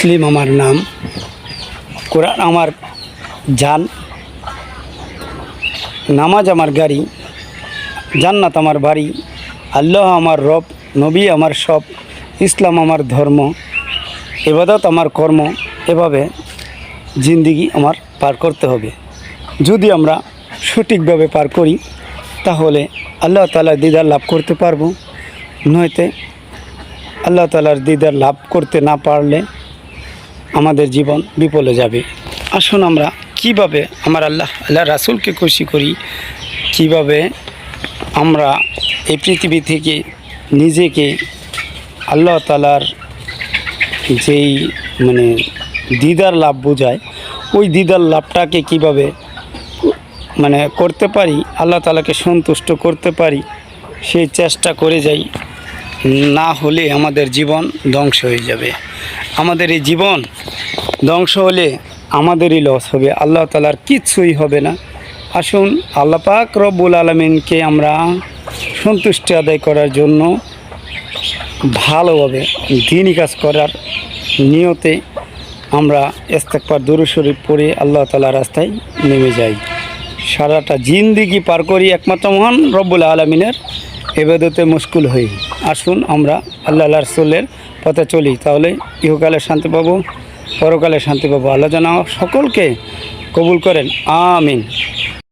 মুসলিম আমার নাম, কোরআন আমার জান, নামাজ আমার গাড়ি, জান্নাত আমার বাড়ি, আল্লাহ আমার রব, নবী আমার সব, ইসলাম আমার ধর্ম, ইবাদত আমার কর্ম। এভাবে জিন্দিগি আমার পার করতে হবে। যদি আমরা সঠিকভাবে পার করি তাহলে আল্লাহ তাআলার দিদার লাভ করতে পারবো, নয়তো আল্লাহ তাআলার দিদার লাভ করতে না পারলে আমাদের জীবন বিফলে যাবে। আসুন আমরা কিভাবে আমার আল্লাহ রাসূলকে খুশি করি, কিভাবে আমরা এই পৃথিবী থেকে নিজেকে আল্লাহ তাআলার যেই দিদার লাভ বোঝায়, ওই দিদার লাভটাকে কিভাবে করতে পারি, আল্লাহ তাআলাকে সন্তুষ্ট করতে পারি, সেই চেষ্টা করে যাই। না হলে আমাদের জীবন ধ্বংস হয়ে যাবে। আমাদের এই জীবন ধ্বংস হলে আমাদেরই লস হবে, আল্লাহ তাআলার কিচ্ছুই হবে না। আসুন আল্লাহ পাক রব্বুল আলামিনকে আমরা সন্তুষ্টি আদায় করার জন্য ভালোভাবে দ্বীনি কাজ করার নিয়তে আমরা ইস্তেগফার দুরূদ শরীফ পড়ে আল্লাহ তাআলার রাস্তায় নেমে যাই। সারাটা জিন্দিগি পার করি একমাত্র মহান রব্বুল আলামিনের ইবাদতে মশগুল হই। আসুন আমরা আল্লাহ রাসূলের পথে চলি, তাহলে ইহকালে শান্তি পাবো, পরকালে শান্তি পাবো। আল্লাহ যেন সকলকে কবুল করেন, আমিন।